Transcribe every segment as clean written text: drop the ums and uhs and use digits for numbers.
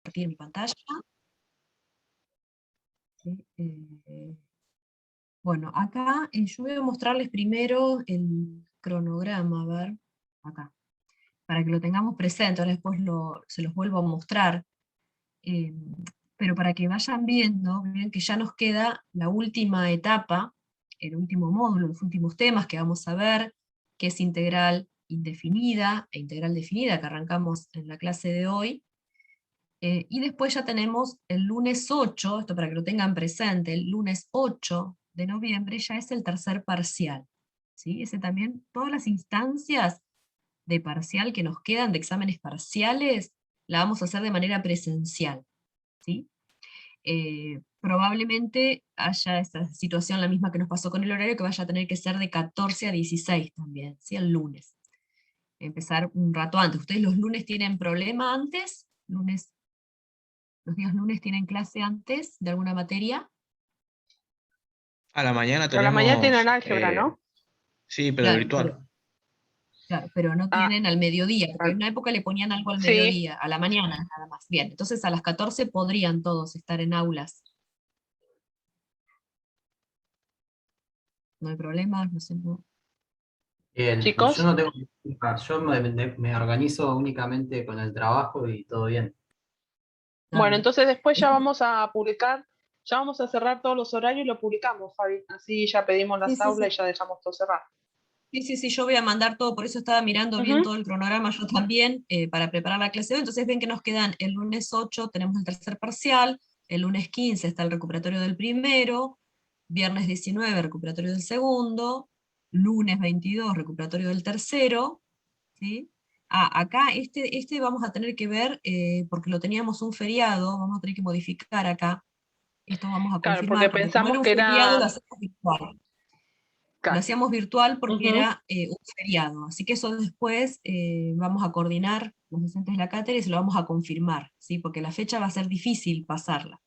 compartir mi pantalla. Sí, bueno, acá yo voy a mostrarles primero el cronograma, a ver, acá, para que lo tengamos presente, ahora después se los vuelvo a mostrar, eh, pero para que vayan viendo, miren que ya nos queda la última etapa, el último módulo, los últimos temas que vamos a ver, que es integral indefinida e integral definida, que arrancamos en la clase de hoy. Y después ya tenemos el lunes 8, esto para que lo tengan presente, el lunes 8 de noviembre ya es el tercer parcial. ¿Sí? Ese también, todas las instancias de parcial que nos quedan, de exámenes parciales, la vamos a hacer de manera presencial. ¿Sí? Probablemente haya esta situación la misma que nos pasó con el horario, que vaya a tener que ser de 14 a 16 también, ¿sí? El lunes. Empezar un rato antes. ¿Ustedes los lunes tienen problema antes? ¿Los días lunes tienen clase antes de alguna materia? A la mañana A la mañana tienen tenemos, álgebra, ¿no? sí, pero Claro, virtual. pero no Ah, tienen al mediodía, porque en ah, una época le ponían algo al sí. mediodía, a la mañana nada más. Bien, entonces a las 14 podrían todos estar en aulas. No hay problema, no sé. Bien, yo Chicos, no tengo que explicar, yo me organizo únicamente con el trabajo y todo bien. Está bueno, bien. entonces después ya vamos a publicar, ya vamos a cerrar todos los horarios y lo publicamos, Fabi. Así ya pedimos Sí, las sí, sí. aulas y ya dejamos todo cerrado. Sí, sí, sí, yo voy a mandar todo, por eso estaba mirando bien Ujú. todo el cronograma yo también, para preparar la clase de hoy. Entonces ven que nos quedan el lunes 8 tenemos el tercer parcial, el lunes 15 está el recuperatorio del primero, viernes 19 recuperatorio del segundo, lunes 22 recuperatorio del tercero, ¿sí? Acá este vamos a tener que ver, porque lo teníamos un feriado, vamos a tener que modificar acá, esto vamos a Claro, porque confirmar, porque como pensamos era un que feriado lo era. hacemos virtual. Lo Claro. hacíamos virtual porque Ujú. era un feriado, así que eso después vamos a coordinar los docentes de la cátedra y se lo vamos a confirmar, ¿sí? Porque la fecha va a ser difícil pasarla.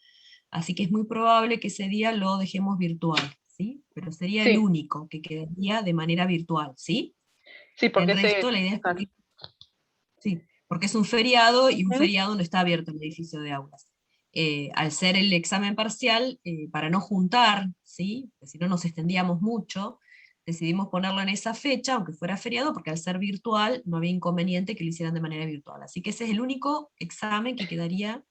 Así que es muy probable que ese día lo dejemos virtual, ¿sí? Pero sería el Sí, único que quedaría de manera virtual, ¿sí? sí, El porque resto, la idea es claro. que, sí, porque es un feriado y un Ujú. feriado no está abierto el edificio de aulas. Al ser el examen parcial, para no juntar, ¿sí? Porque si no nos extendíamos mucho, decidimos ponerlo en esa fecha, aunque fuera feriado, porque al ser virtual no había inconveniente que lo hicieran de manera virtual. Así que ese es el único examen que quedaría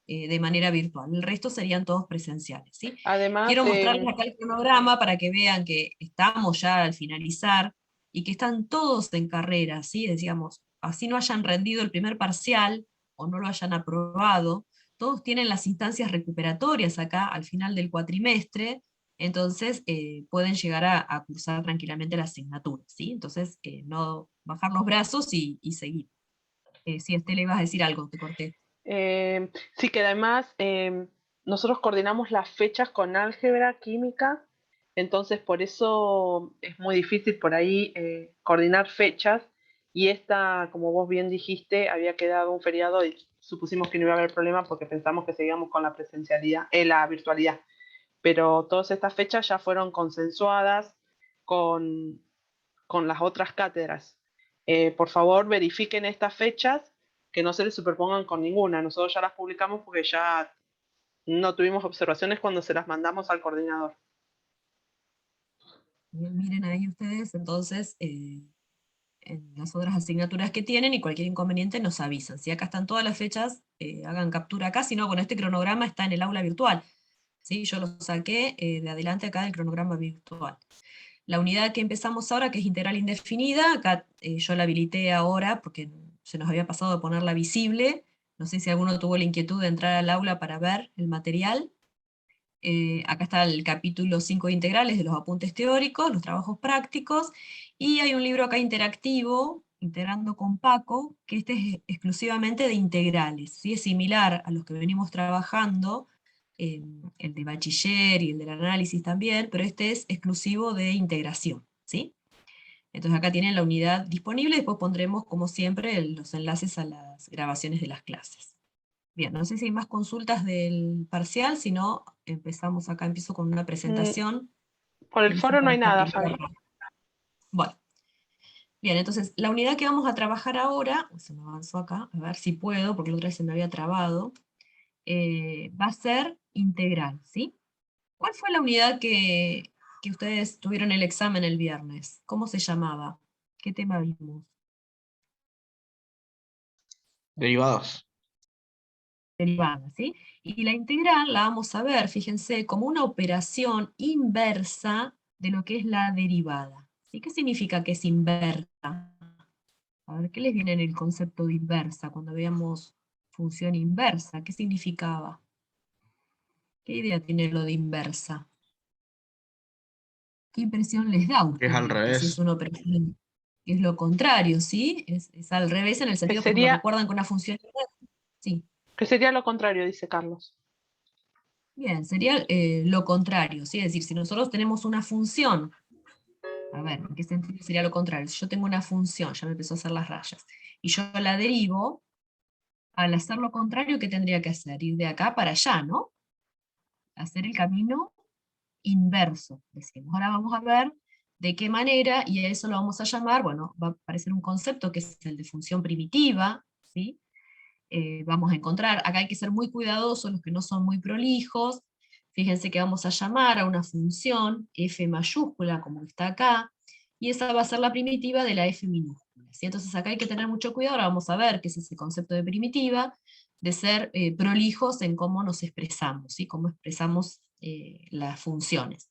de manera virtual. El resto serían todos presenciales, ¿sí? Además, Quiero mostrarles acá el cronograma para que vean que estamos ya al finalizar y que están todos en carrera, ¿sí? Decíamos, así no hayan rendido el primer parcial o no lo hayan aprobado, todos tienen las instancias recuperatorias acá al final del cuatrimestre, entonces pueden llegar a cursar tranquilamente la asignatura, ¿sí? Entonces, no bajar los brazos y seguir. Si le ibas a decir algo, te corté. sí que además nosotros coordinamos las fechas con álgebra, química, entonces por eso es muy difícil por ahí coordinar fechas y esta, como vos bien dijiste, había quedado un feriado y supusimos que no iba a haber problema porque pensamos que seguíamos con la presencialidad, la virtualidad, pero todas estas fechas ya fueron consensuadas con, con las otras cátedras. Por favor, verifiquen estas fechas que no se les superpongan con ninguna. Nosotros ya las publicamos porque ya no tuvimos observaciones cuando se las mandamos al coordinador. Bien, miren ahí ustedes, entonces, en las otras asignaturas que tienen y cualquier inconveniente nos avisan. Si acá están todas las fechas, hagan captura acá, si no, bueno, este cronograma está en el aula virtual. ¿Sí? Yo lo saqué de adelante acá del cronograma virtual. La unidad que empezamos ahora, que es integral indefinida, acá yo la habilité ahora porque se nos había pasado de ponerla visible. No sé si alguno tuvo la inquietud de entrar al aula para ver el material. Acá está el capítulo 5 de integrales de los apuntes teóricos, los trabajos prácticos, y hay un libro acá interactivo, Integrando con Paco, que este es exclusivamente de integrales, ¿sí? Es similar a los que venimos trabajando, el de bachiller y el del análisis también, pero este es exclusivo de integración, ¿sí? Entonces acá tienen la unidad disponible, después pondremos, como siempre, los enlaces a las grabaciones de las clases. Bien, no sé si hay más consultas del parcial, si no, empezamos acá, empiezo con una Mm, presentación. por el ¿Quién foro no ocupa hay esta nada, primera Fabi. parte? Bueno, bien, entonces la unidad que vamos a trabajar ahora, se me avanzó acá, a ver si puedo, porque la otra vez se me había trabado. va a ser integral, ¿sí? ¿Cuál fue la unidad que ustedes tuvieron el examen el viernes? ¿Cómo se llamaba? ¿Qué tema vimos? Derivados. Derivada, ¿sí? Y la integral la vamos a ver, fíjense, como una operación inversa de lo que es la derivada. ¿Sí? ¿Qué significa que es inversa? A ver, ¿qué les viene en el concepto de inversa? Cuando veamos función inversa, ¿qué significaba? ¿Qué idea tiene lo de inversa? ¿Qué impresión les da a Que es al ustedes? Que si es revés. una operación, que es lo contrario, ¿sí? Es al revés en el Que sentido, por ejemplo, sería, recuerdan que una función inversa. Sí, que sería lo contrario, dice Carlos. bien, sería lo contrario, ¿sí? Es decir, si nosotros tenemos una función, a ver, ¿en qué sentido sería lo contrario? Si yo tengo una función, ya me empezó a hacer las rayas, y yo la derivo, al hacer lo contrario, ¿qué tendría que hacer? Ir de acá para allá, ¿no? Hacer el camino inverso, decimos. Ahora vamos a ver de qué manera, y a eso lo vamos a llamar, bueno, va a aparecer un concepto que es el de función primitiva, ¿sí? Vamos a encontrar, acá hay que ser muy cuidadosos, los que no son muy prolijos, fíjense que vamos a llamar a una función f mayúscula, como está acá, y esa va a ser la primitiva de la f minúscula, ¿sí? Entonces acá hay que tener mucho cuidado, ahora vamos a ver qué es ese concepto de primitiva, de ser prolijos en cómo nos expresamos, ¿sí? Cómo expresamos las funciones.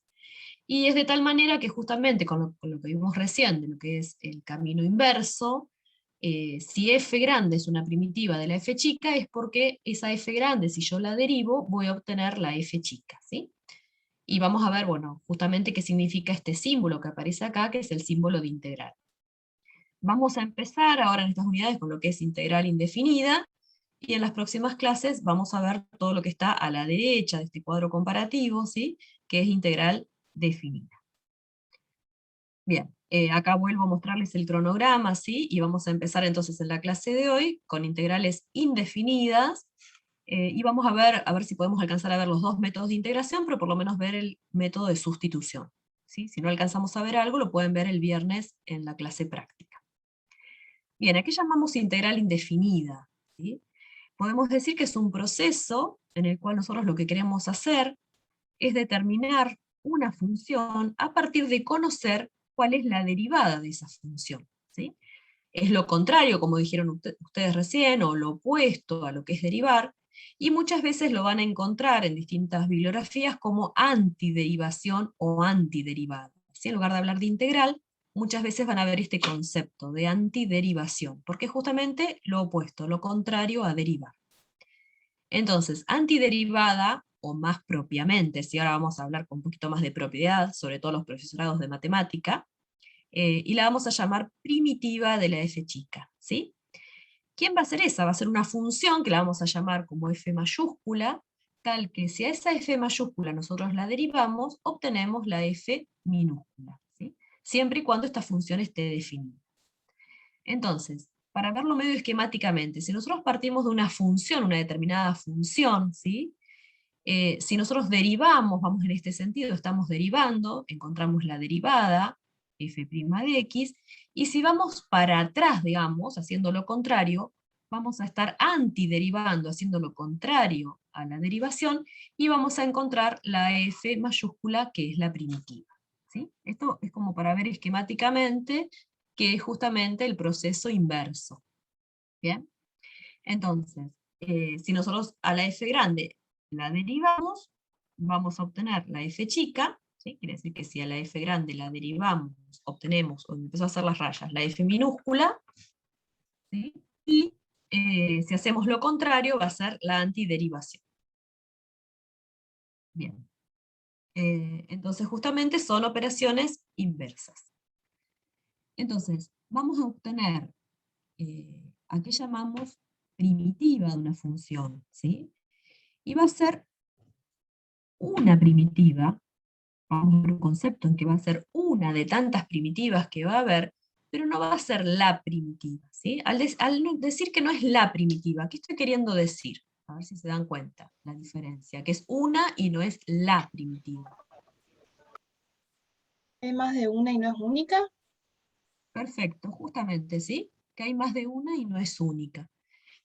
Y es de tal manera que justamente con lo que vimos recién, de lo que es el camino inverso, si f grande es una primitiva de la f chica, es porque esa f grande, si yo la derivo, voy a obtener la f chica, ¿sí? Y vamos a ver, bueno, justamente qué significa este símbolo que aparece acá, que es el símbolo de integral. Vamos a empezar ahora en estas unidades con lo que es integral indefinida, y en las próximas clases vamos a ver todo lo que está a la derecha de este cuadro comparativo, ¿sí? Que es integral definida. Bien, acá vuelvo a mostrarles el cronograma, ¿sí? Y vamos a empezar entonces en la clase de hoy con integrales indefinidas, y vamos a ver si podemos alcanzar a ver los dos métodos de integración, pero por lo menos ver el método de sustitución, ¿sí? Si no alcanzamos a ver algo, lo pueden ver el viernes en la clase práctica. Bien, ¿a qué llamamos integral indefinida? ¿Sí? Podemos decir que es un proceso en el cual nosotros lo que queremos hacer es determinar una función a partir de conocer cuál es la derivada de esa función, ¿sí? Es lo contrario, como dijeron ustedes recién, o lo opuesto a lo que es derivar, y muchas veces lo van a encontrar en distintas bibliografías como antiderivación o antiderivada. ¿Sí? En lugar de hablar de integral, muchas veces van a ver este concepto de antiderivación, porque es justamente lo opuesto, lo contrario a derivar. Entonces, antiderivada, o más propiamente, si ahora vamos a hablar con un poquito más de propiedad, sobre todo los profesorados de matemática, y la vamos a llamar primitiva de la f chica, ¿sí? ¿Quién va a ser esa? Va a ser una función que la vamos a llamar como f mayúscula, tal que si a esa f mayúscula nosotros la derivamos, obtenemos la f minúscula, ¿sí? Siempre y cuando esta función esté definida. Entonces, para verlo medio esquemáticamente, si nosotros partimos de una función, una determinada función, ¿sí? Si nosotros derivamos, vamos en este sentido, estamos derivando, encontramos la derivada, f' de x, y si vamos para atrás, digamos, haciendo lo contrario, vamos a estar antiderivando, haciendo lo contrario a la derivación, y vamos a encontrar la f mayúscula, que es la primitiva. ¿Sí? Esto es como para ver esquemáticamente que es justamente el proceso inverso. ¿Bien? Entonces, si nosotros a la f grande la derivamos, vamos a obtener la f chica, ¿sí? Quiere decir que si a la f grande la derivamos, obtenemos, o empezó a hacer las rayas, la f minúscula, ¿sí? Y si hacemos lo contrario, va a ser la antiderivación. Bien. Entonces, justamente son operaciones inversas. Entonces, vamos a obtener a qué llamamos primitiva de una función, ¿sí? Y va a ser una primitiva, vamos a ver un concepto en que va a ser una de tantas primitivas que va a haber, pero no va a ser la primitiva, ¿sí? Al decir que no es la primitiva, ¿qué estoy queriendo decir? A ver si se dan cuenta la diferencia, que es una y no es la primitiva. ¿Hay más de una y no es única? Perfecto, justamente, ¿sí? Que hay más de una y no es única.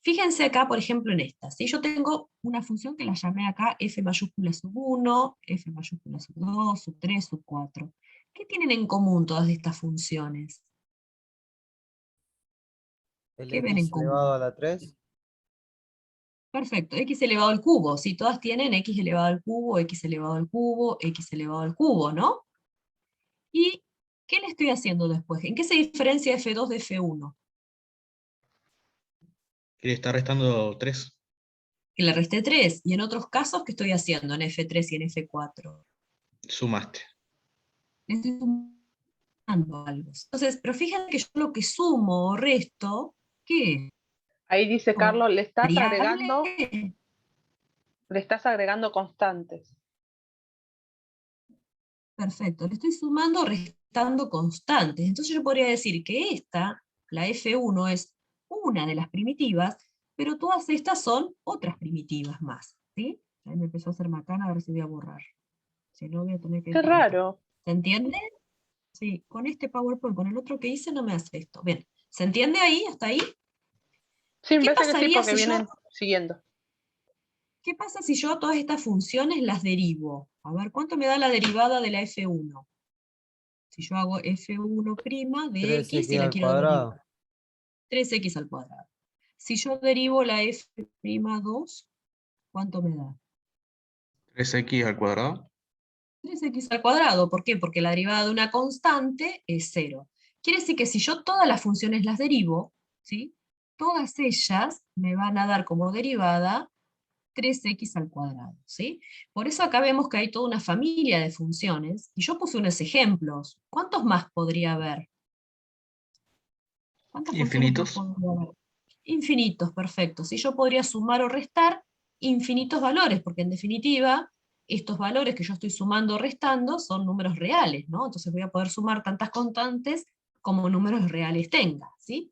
Fíjense acá, por ejemplo, en esta. ¿Sí? Yo tengo una función que la llamé acá f mayúscula sub 1, f mayúscula sub 2, sub 3, sub 4. ¿Qué tienen en común todas estas funciones? El ¿Qué ven en x elevado común? a la 3. Perfecto, x elevado al cubo. Sí, todas tienen x elevado al cubo, x elevado al cubo, x elevado al cubo, ¿no? ¿Y qué le estoy haciendo después? ¿En qué se diferencia f2 de f1? Y le está restando 3. Que le resté 3. Y en otros casos, ¿qué estoy haciendo en f3 y en f4? Sumaste. Le estoy sumando algo. Entonces, pero fíjate que yo lo que sumo o resto, ¿qué es? Ahí dice Carlos, Variable. le estás agregando constantes. Perfecto, le estoy sumando o restando constantes. Entonces yo podría decir que esta, la f1, es una de las primitivas, pero todas estas son otras primitivas más. ¿Sí? Ahí me empezó a hacer macana, a ver si voy a borrar. Si no, voy a tener que Qué dejar esto. raro. ¿Se entiende? Sí, con este PowerPoint, con el otro que hice, no me hace esto. Bien, ¿se entiende ahí? ¿Hasta ahí? Sí, me ¿Qué parece que sí, pasaría porque si vienen yo, siguiendo. qué pasa si yo todas estas funciones las derivo? A ver, ¿cuánto me da la derivada de la f1? Si yo hago f1' de x y 3x la al quiero derivar. cuadrado. 3x al cuadrado. Si yo derivo la f'2, ¿cuánto me da? 3x al cuadrado. 3x al cuadrado. ¿Por qué? Porque la derivada de una constante es 0. Quiere decir que si yo todas las funciones las derivo, ¿sí? Todas ellas me van a dar como derivada 3x al cuadrado. ¿Sí? Por eso acá vemos que hay toda una familia de funciones, y yo puse unos ejemplos. ¿Cuántos más podría haber? ¿Cuántas funciones más Infinitos. podría haber? Infinitos, perfecto. Si yo podría sumar o restar infinitos valores, porque en definitiva, estos valores que yo estoy sumando o restando son números reales, ¿no? Entonces voy a poder sumar tantas constantes como números reales tenga, ¿sí?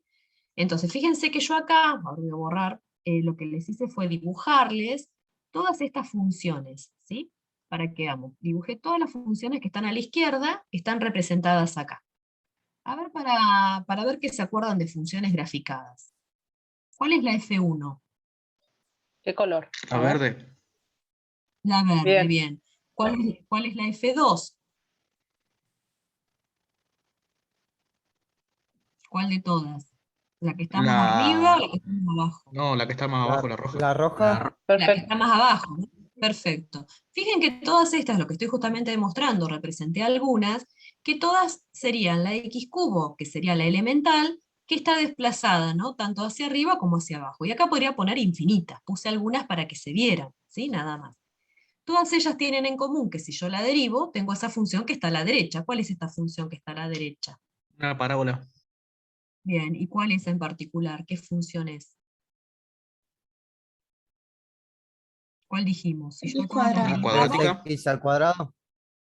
Entonces, fíjense que yo acá, ahora voy a borrar, lo que les hice fue dibujarles todas estas funciones, ¿sí? Para que veamos, dibujé todas las funciones que están a la izquierda, están representadas acá. A ver, para ver que se acuerdan de funciones graficadas. ¿Cuál es la F1? ¿Qué color? A A ver. verde. La verde, Bien. bien. ¿Cuál es la F2? ¿Cuál de todas? ¿La que está más arriba o la La. que está más abajo? No, la que está más abajo, la roja. La roja. La que Perfecto. está más abajo, ¿no? Perfecto. Fíjense que todas estas, lo que estoy justamente demostrando, representé algunas, que todas serían la x cubo, que sería la elemental, que está desplazada, ¿no? Tanto hacia arriba como hacia abajo. Y acá podría poner infinitas, puse algunas para que se vieran, ¿sí? Nada más. Todas ellas tienen en común que si yo la derivo, tengo esa función que está a la derecha. ¿Cuál es esta función que está a la derecha? Una parábola. Bien, ¿y cuál es en particular? ¿Qué función es? ¿Cuál dijimos? Si yo X a todas las cuadrado. La derivo, cuadrática. 3x al cuadrado.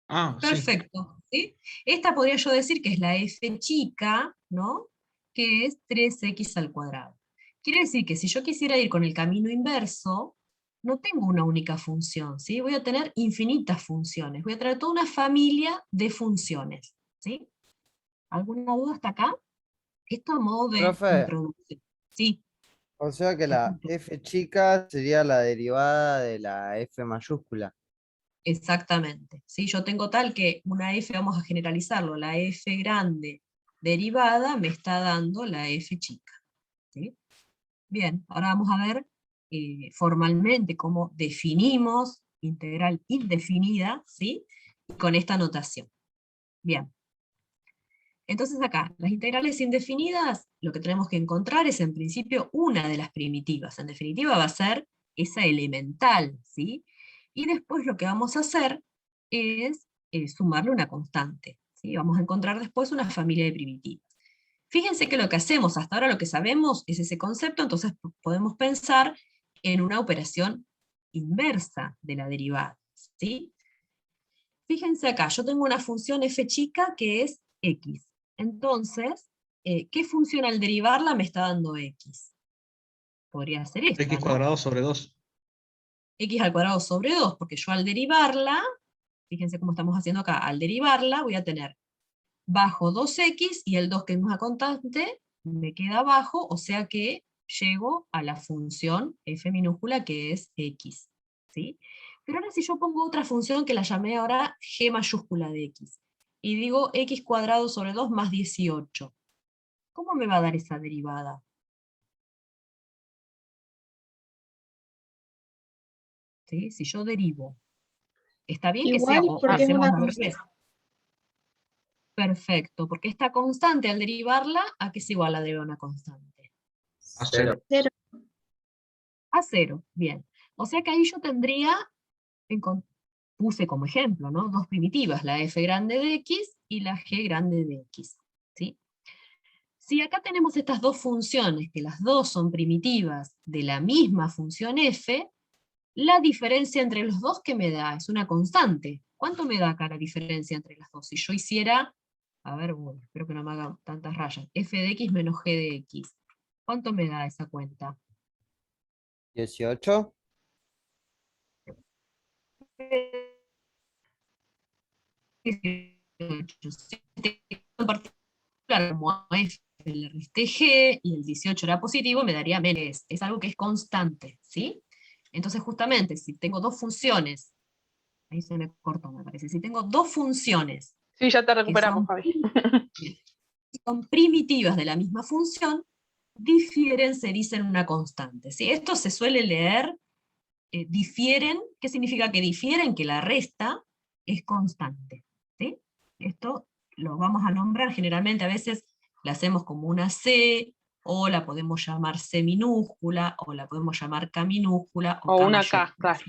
Ah, sí. perfecto, ¿sí? Esta podría yo decir que es la f chica, ¿no? Que es 3x al cuadrado. Quiere decir que si yo quisiera ir con el camino inverso, no tengo una única función, ¿sí? Voy a tener infinitas funciones, voy a tener toda una familia de funciones, ¿sí? ¿Alguna duda hasta acá? Esto a modo de Profe, introducción. Sí, o sea que la escucho. f chica sería la derivada de la f mayúscula. Exactamente. ¿Sí? Yo tengo tal que una f, vamos a generalizarlo, la f grande derivada me está dando la f chica. ¿Sí? Bien, ahora vamos a ver formalmente cómo definimos integral indefinida, ¿sí? Con esta notación. Bien. Entonces acá, las integrales indefinidas, lo que tenemos que encontrar es en principio una de las primitivas. En definitiva va a ser esa elemental, ¿sí? Y después lo que vamos a hacer es sumarle una constante, ¿sí? Vamos a encontrar después una familia de primitivas. Fíjense que lo que hacemos hasta ahora, lo que sabemos es ese concepto, entonces podemos pensar en una operación inversa de la derivada, ¿sí? Fíjense acá, yo tengo una función f chica que es x. Entonces, ¿qué función al derivarla me está dando x? Podría ser esta, X ¿no? cuadrado sobre 2. X al cuadrado sobre 2, porque yo al derivarla, fíjense cómo estamos haciendo acá, al derivarla voy a tener bajo 2x, y el 2 que es una constante, me queda abajo, o sea que llego a la función f minúscula que es x, ¿sí? Pero ahora si yo pongo otra función que la llamé ahora g mayúscula de x, y digo x cuadrado sobre 2 más 18, ¿cómo me va a dar esa derivada? ¿Sí? Si yo derivo, ¿está bien que sea, Igual o porque es hacemos una al revés? Perfecto, porque esta constante al derivarla, ¿a qué es igual la deriva de una constante? A 0. cero. A 0, bien. O sea que ahí yo tendría, puse como ejemplo, ¿no? Dos primitivas, la f grande de x y la g grande de x, ¿sí? Si acá tenemos estas dos funciones, que las dos son primitivas de la misma función f, la diferencia entre los dos que me da es una constante. ¿Cuánto me da acá la diferencia entre las dos? Si yo hiciera, a ver, bueno, espero que no me haga tantas rayas, f de x menos g de x, ¿cuánto me da esa cuenta? 18. 18. Si en particular, como f le resté g y el 18 era positivo, me daría menos. Es algo que es constante, ¿sí? Entonces justamente, si tengo dos funciones, ahí se me cortó, me parece, si tengo dos funciones Sí, ya te que recuperamos, Javi. son primitivas de la misma función, difieren, se dicen una constante, ¿sí? Esto se suele leer, difieren, ¿qué significa que difieren? Que la resta es constante, ¿sí? Esto lo vamos a nombrar generalmente, a veces la hacemos como una C, o la podemos llamar C minúscula, o la podemos llamar K minúscula, o O K una mayúscula. K, claro.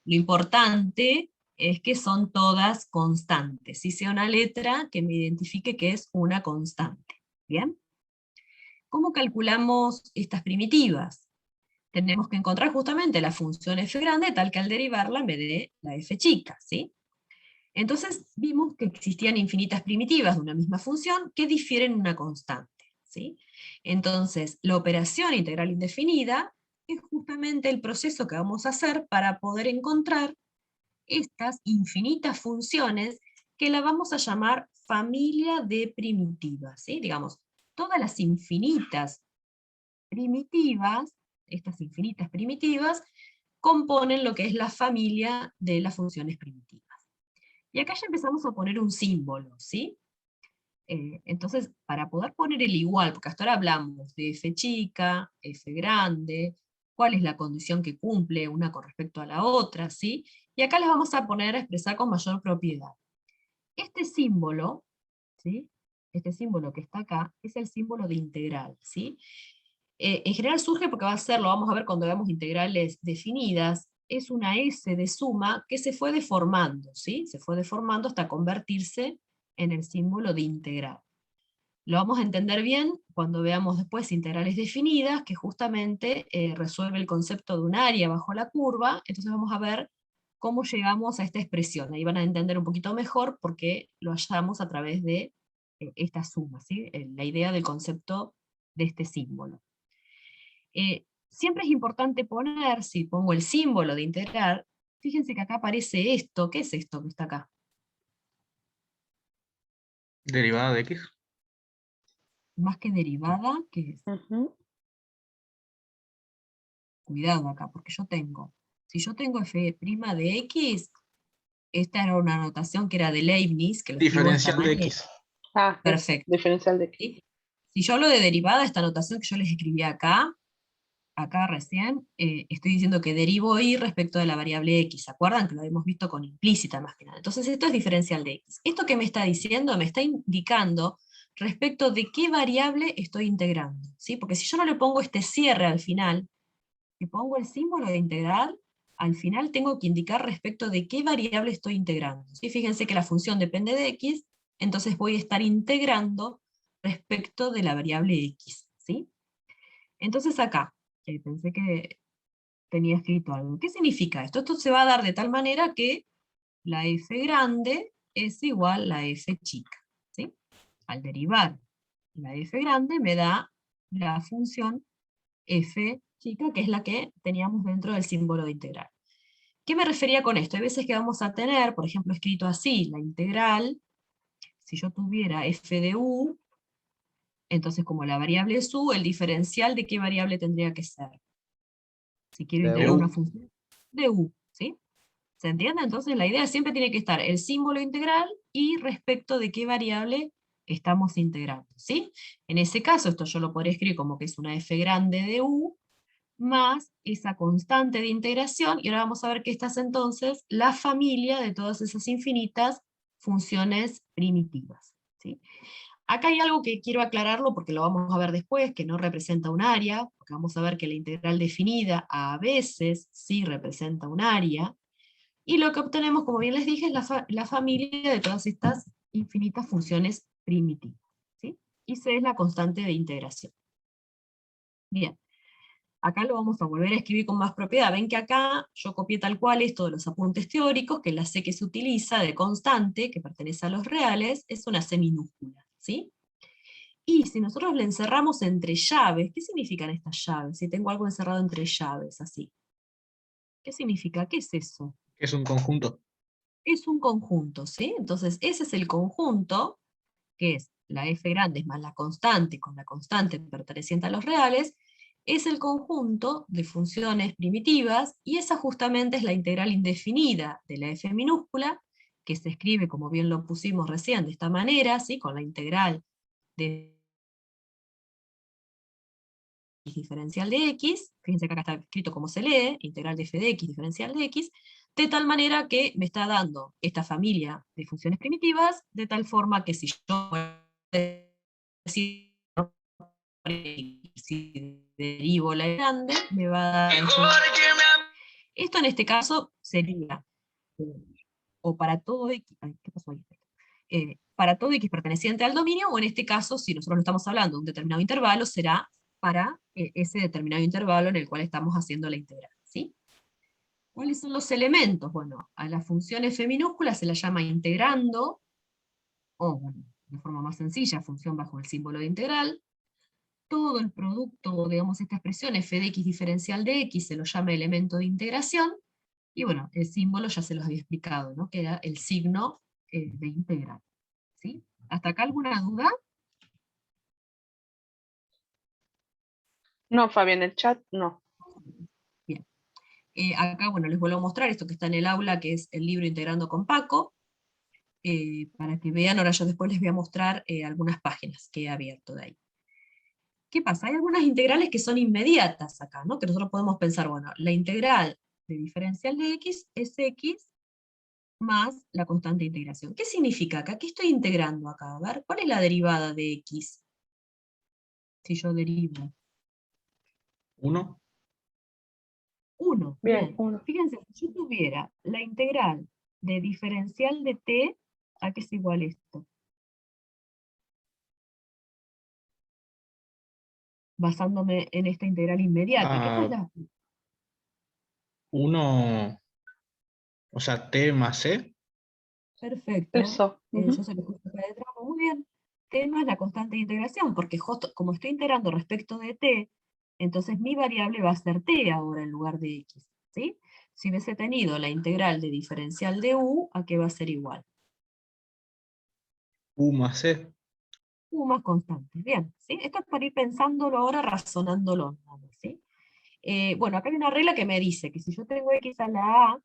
Lo importante es que son todas constantes, si sea una letra que me identifique que es una constante, ¿bien? ¿Cómo calculamos estas primitivas? Tenemos que encontrar justamente la función f grande tal que al derivarla me dé la f chica, ¿sí? Entonces vimos que existían infinitas primitivas de una misma función que difieren en una constante, ¿sí? Entonces, la operación integral indefinida es justamente el proceso que vamos a hacer para poder encontrar estas infinitas funciones que la vamos a llamar familia de primitivas, ¿sí? Digamos, todas las infinitas primitivas, estas infinitas primitivas, componen lo que es la familia de las funciones primitivas. Y acá ya empezamos a poner un símbolo, ¿sí? Entonces, para poder poner el igual, porque hasta ahora hablamos de f chica, f grande, cuál es la condición que cumple una con respecto a la otra, ¿sí? Y acá les vamos a poner a expresar con mayor propiedad. Este símbolo, ¿sí? Este símbolo que está acá, es el símbolo de integral, ¿sí? En general surge porque va a ser, lo vamos a ver cuando veamos integrales definidas, es una S de suma que se fue deformando, ¿sí? Se fue deformando hasta convertirse en el símbolo de integral. Lo vamos a entender bien cuando veamos después integrales definidas, que justamente resuelve el concepto de un área bajo la curva, entonces vamos a ver cómo llegamos a esta expresión. Ahí van a entender un poquito mejor por qué lo hallamos a través de esta suma, ¿sí? La idea del concepto de este símbolo. Siempre es importante poner, si pongo el símbolo de integral, fíjense que acá aparece esto. ¿Qué es esto que está acá? Derivada de x. Más que derivada, ¿qué es? Ujú. Cuidado acá, porque si yo tengo f' de x, esta era una notación que era de Leibniz, que lo escribo de esta Diferencial de manera. x. Ah, Perfecto. diferencial de X. ¿Sí? Si yo hablo de derivada, esta notación que yo les escribí acá recién, estoy diciendo que derivo y respecto de la variable x, ¿se acuerdan? Que lo hemos visto con implícita más que nada. Entonces esto es diferencial de x. Esto que me está diciendo, me está indicando respecto de qué variable estoy integrando, ¿sí? Porque si yo no le pongo este cierre al final, si pongo el símbolo de integral, al final tengo que indicar respecto de qué variable estoy integrando, ¿sí? Fíjense que la función depende de x, entonces voy a estar integrando respecto de la variable x, ¿sí? Entonces acá, pensé que tenía escrito algo. ¿Qué significa esto? Esto se va a dar de tal manera que la f grande es igual a la f chica, ¿sí? Al derivar la f grande me da la función f chica, que es la que teníamos dentro del símbolo de integral. ¿Qué me refería con esto? Hay veces que vamos a tener, por ejemplo, escrito así, la integral, si yo tuviera f de u, Entonces, como la variable es u, el diferencial de qué variable tendría que ser. Si quiero De integrar u. una función de u, ¿sí? ¿Se entiende? Entonces la idea siempre tiene que estar el símbolo integral y respecto de qué variable estamos integrando, ¿sí? En ese caso, esto yo lo podría escribir como que es una f grande de u, más esa constante de integración, y ahora vamos a ver que esta es entonces la familia de todas esas infinitas funciones primitivas, ¿sí? Acá hay algo que quiero aclararlo porque lo vamos a ver después, que no representa un área, porque vamos a ver que la integral definida a veces sí representa un área, y lo que obtenemos, como bien les dije, es la familia de todas estas infinitas funciones primitivas, ¿sí? Y C es la constante de integración. Bien, acá lo vamos a volver a escribir con más propiedad. Ven que acá yo copié tal cual esto de los apuntes teóricos, que la C que se utiliza de constante, que pertenece a los reales, es una C minúscula, ¿sí? Y si nosotros le encerramos entre llaves, ¿qué significan estas llaves? Si tengo algo encerrado entre llaves, así. ¿Qué significa? ¿Qué es eso? Es un conjunto. Es un conjunto, ¿sí? Entonces, ese es el conjunto, que es la f grande más la constante, con la constante perteneciente a los reales, es el conjunto de funciones primitivas, y esa justamente es la integral indefinida de la f minúscula, que se escribe, como bien lo pusimos recién, de esta manera, ¿sí? Con la integral de diferencial de x, fíjense que acá está escrito como se lee, integral de f de x diferencial de x, de tal manera que me está dando esta familia de funciones primitivas, de tal forma que si yo si derivo la grande, me va a dar... Esto en este caso sería, o para todo x, ay, ¿qué pasó ahí? Para todo x perteneciente al dominio, o en este caso, si nosotros no estamos hablando de un determinado intervalo, será para ese determinado intervalo en el cual estamos haciendo la integral, ¿sí? ¿Cuáles son los elementos? Bueno, a la función f minúscula se la llama integrando, o bueno, de forma más sencilla, función bajo el símbolo de integral. Todo el producto, digamos, esta expresión f de x diferencial de x se lo llama elemento de integración, y bueno, el símbolo ya se los había explicado, ¿no? Que era el signo de integral, ¿sí? ¿Hasta acá alguna duda? No, Fabián, el chat no. Bien. Acá, bueno, les vuelvo a mostrar esto que está en el aula, que es el libro Integrando con Paco, para que vean. Ahora yo después les voy a mostrar algunas páginas que he abierto de ahí. ¿Qué pasa? Hay algunas integrales que son inmediatas acá, ¿no? Que nosotros podemos pensar, bueno, la integral de diferencial de x es x más la constante de integración. ¿Qué significa acá? ¿Qué estoy integrando acá? A ver, ¿cuál es la derivada de x? Si yo derivo 1. 1, Bien, bien. 1. Fíjense, si yo tuviera la integral de diferencial de t, ¿a qué es igual esto? Basándome en esta integral inmediata, que esta es la... 1, o sea, t más c. Perfecto. Eso. Yo se lo puse acá detrás, muy bien. T no es la constante de integración, porque justo como estoy integrando respecto de t, entonces mi variable va a ser t ahora en lugar de x, ¿sí? Si hubiese tenido la integral de diferencial de u, ¿a qué va a ser igual? U más c. U más constante. Bien, ¿sí? Esto es para ir pensándolo ahora, razonándolo, ¿sí? Bueno, acá hay una regla que me dice que si yo tengo x a la a,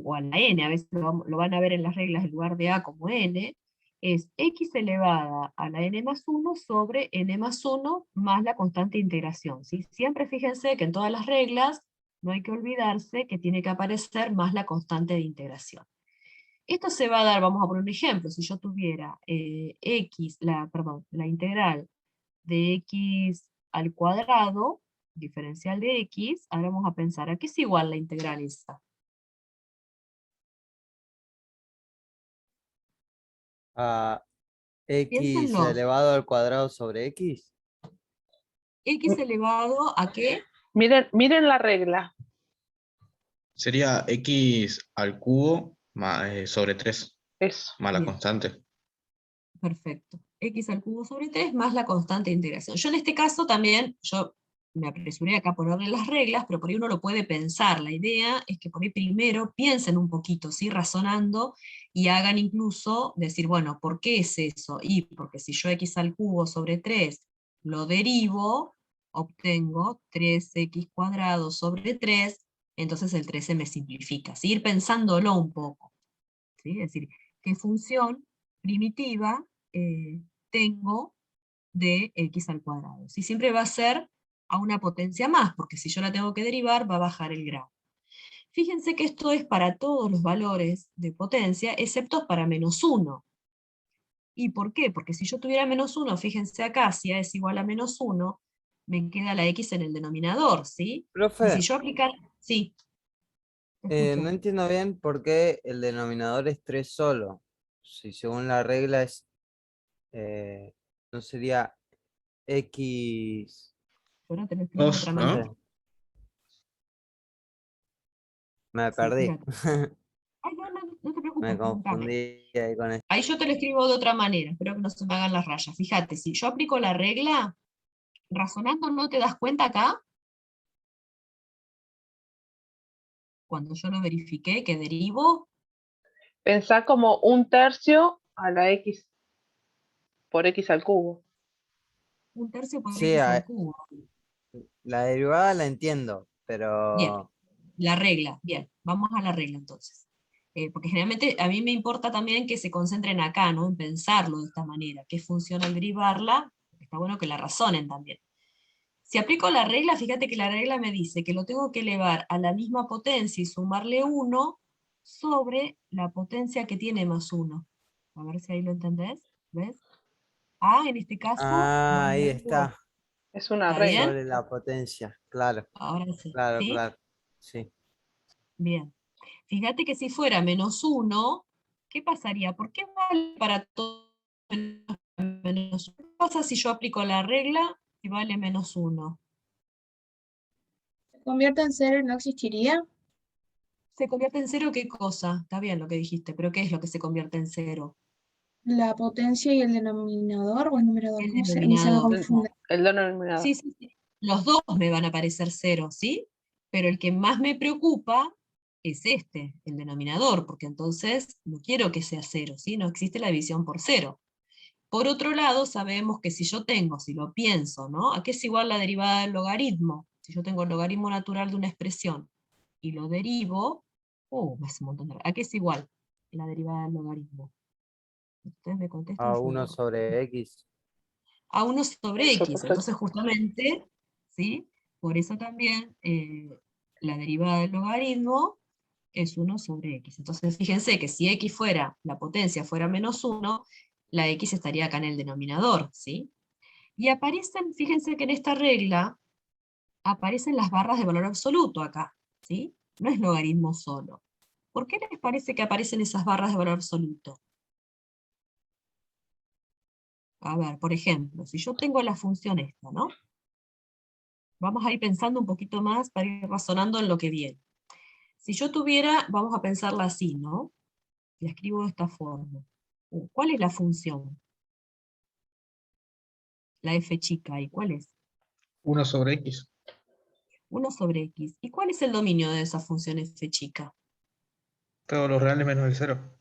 o a la n, a veces lo van a ver en las reglas en lugar de a como n, es x elevada a la n más 1 sobre n más 1 más la constante de integración, ¿sí? Siempre fíjense que en todas las reglas no hay que olvidarse que tiene que aparecer más la constante de integración. Esto se va a dar, vamos a poner un ejemplo, si yo tuviera la integral de x al cuadrado, diferencial de x, ahora vamos a pensar, ¿a qué es igual la integral esa? A x Piénsenlo. elevado al cuadrado sobre x. X elevado a qué? Miren la regla. Sería x al cubo sobre 3, Eso. más la Bien, constante. perfecto. X al cubo sobre 3 más la constante de integración. Yo en este caso también, yo me apresuré acá a ponerle las reglas, pero por ahí uno lo puede pensar. La idea es que por ahí primero piensen un poquito, ¿sí? Razonando, y hagan incluso decir, bueno, ¿por qué es eso? Y porque si yo x al cubo sobre 3 lo derivo, obtengo 3x cuadrado sobre 3, entonces el 3 se me simplifica. ¿Sí? Ir pensándolo un poco, ¿sí? Es decir, ¿qué función primitiva tengo de x al cuadrado? ¿Sí? Siempre va a ser a una potencia más, porque si yo la tengo que derivar, va a bajar el grado. Fíjense que esto es para todos los valores de potencia, excepto para -1. ¿Y por qué? Porque si yo tuviera -1, fíjense acá, si a es igual a -1, me queda la x en el denominador, ¿sí? Y si Profe, yo aplicar... Sí, te no escucho. entiendo bien por qué el denominador es 3 solo. Si según la regla es, no sería X, Bueno, te lo escribo de otra 2, no manera. sé, ¿no? me Sí, perdí. fíjate. Ay, no, no, no te Me preocupes, preguntame. confundí ahí con esto. Ahí yo te lo escribo de otra manera, espero que no se me hagan las rayas. Fíjate, si yo aplico la regla, razonando, ¿no te das cuenta acá? Cuando yo lo verifiqué, que derivo, Pensá como 1/3 a la x por x al cubo. 1/3 por Sí, x al cubo. la derivada la entiendo, Bien, pero la regla, bien, vamos a la regla entonces. Porque generalmente a mí me importa también que se concentren acá, ¿no? En pensarlo de esta manera, qué función al derivarla, está bueno que la razonen también. Si aplico la regla, fíjate que la regla me dice que lo tengo que elevar a la misma potencia y sumarle 1 sobre la potencia que tiene +1. A ver si ahí lo entendés, ¿ves? A en este caso ahí vale 1. está, Es una ¿Está regla. bien? sobre la potencia, claro, Ahora sí, claro, ¿sí? claro, sí. Bien. Fíjate que si fuera -1, ¿qué pasaría? ¿Por qué vale para todo menos 1? ¿Qué pasa si yo aplico la regla y vale -1? ¿Se convierte en cero y no existiría? ¿Se convierte en cero qué cosa? Está bien lo que dijiste, pero ¿qué es lo que se convierte en cero? La potencia y el denominador o el numerador, El ¿cómo se? A mí se me denominador. confunde. El denominador. Sí, sí, sí. Los dos me van a parecer cero, ¿sí? Pero el que más me preocupa es este, el denominador, porque entonces no quiero que sea cero, ¿sí? No existe la división por cero. Por otro lado, sabemos que si yo tengo, si lo pienso, ¿no? ¿A qué es igual la derivada del logaritmo? Si yo tengo el logaritmo natural de una expresión y lo derivo, me hace un montón de... ¿A qué es igual la derivada del logaritmo? Ustedes me contestan, A yo 1 digo. sobre X. A 1 sobre Eso, x. perfecto. Entonces, justamente, ¿sí? Por eso también la derivada del logaritmo es 1 sobre x. Entonces, fíjense que si x fuera, la potencia fuera -1, la x estaría acá en el denominador, ¿sí? Y aparecen, fíjense que en esta regla, aparecen las barras de valor absoluto acá, ¿sí? No es logaritmo solo. ¿Por qué les parece que aparecen esas barras de valor absoluto? A ver, por ejemplo, si yo tengo la función esta, ¿no? Vamos a ir pensando un poquito más para ir razonando en lo que viene. Si yo tuviera, vamos a pensarla así, ¿no? La escribo de esta forma. ¿Cuál es la función? La f chica ahí, ¿cuál es? 1 sobre X. 1 sobre x. ¿Y cuál es el dominio de esa función f chica? Todos los reales menos el 0.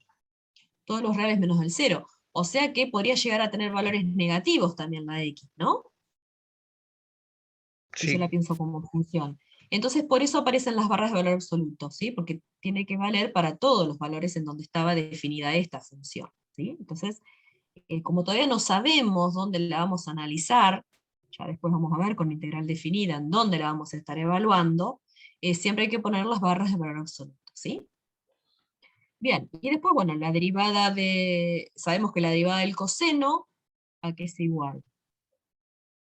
Todos los reales menos el 0. O sea que podría llegar a tener valores negativos también la x, ¿no? Si yo la Sí. pienso como función. Entonces, por eso aparecen las barras de valor absoluto, ¿sí? Porque tiene que valer para todos los valores en donde estaba definida esta función, ¿sí? Entonces, como todavía no sabemos dónde la vamos a analizar, ya después vamos a ver con integral definida en dónde la vamos a estar evaluando, siempre hay que poner las barras de valor absoluto, ¿sí? Bien, y después, bueno, la derivada sabemos que la derivada del coseno, ¿a qué es igual?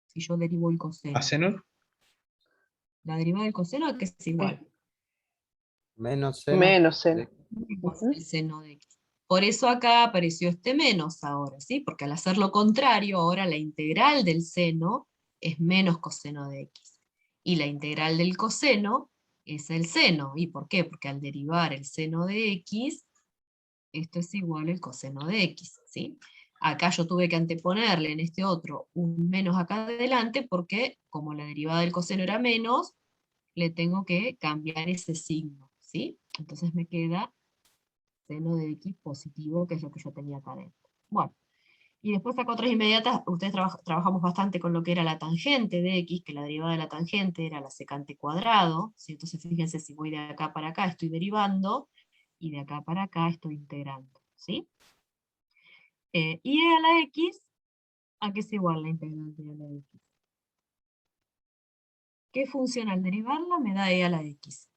Si yo derivo el coseno. ¿A seno? La derivada del coseno, ¿a qué es igual? Menos seno. Menos n. Menos el seno de x. Por eso acá apareció este menos ahora, ¿sí? Porque al hacer lo contrario, ahora la integral del seno es menos coseno de x. Y la integral del coseno es el seno. ¿Y por qué? Porque al derivar el seno de x, esto es igual al coseno de x, ¿sí? Acá yo tuve que anteponerle en este otro un menos acá adelante, porque como la derivada del coseno era menos, le tengo que cambiar ese signo, ¿sí? Entonces me queda seno de x positivo, que es lo que yo tenía acá adentro. Bueno, y después acá otras inmediatas, ustedes trabajamos bastante con lo que era la tangente de x, que la derivada de la tangente era la secante cuadrado, ¿sí? Entonces fíjense, si voy de acá para acá estoy derivando, y de acá para acá estoy integrando, ¿sí? Y e a la x, ¿a qué es igual la integral de e a la x? ¿Qué función al derivarla me da e a la x?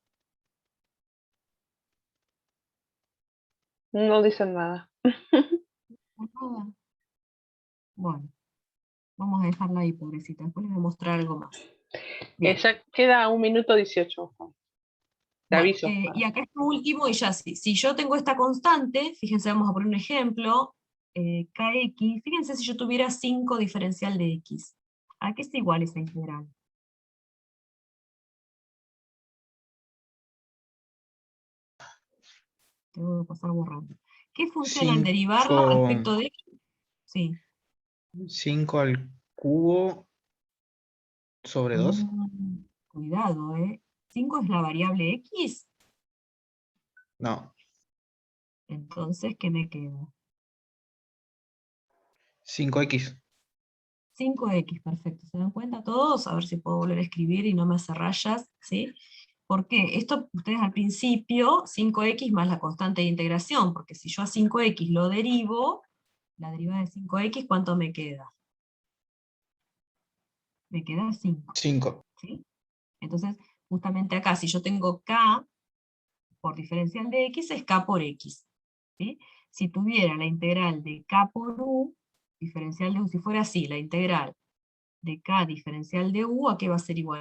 No dicen nada. Nada. Bueno, vamos a dejarla ahí, pobrecita. Después les voy a mostrar algo más. Bien. Ya queda 1 minuto 18. Te Bueno, aviso. y acá está último, y ya si yo tengo esta constante, fíjense, vamos a poner un ejemplo, kx, fíjense si yo tuviera 5 diferencial de x. ¿A qué es igual esa integral? Tengo que pasar borrando. ¿Qué función al derivarla respecto de x? Sí. 5 al cubo sobre 2. Cuidado, ¿eh? ¿5 es la variable x? No, Entonces, ¿qué me queda? 5x. 5x, perfecto. ¿Se dan cuenta todos? A ver si puedo volver a escribir y no me hace rayas, ¿sí? Porque esto, ustedes al principio, 5x más la constante de integración, porque si yo a 5x lo derivo, la derivada de 5x, ¿cuánto me queda? Me queda 5, 5. ¿sí? Entonces, justamente acá, si yo tengo k por diferencial de x, es k por x, ¿sí? Si tuviera la integral de k por u, diferencial de u, si fuera así, la integral de k diferencial de u, ¿a qué va a ser igual?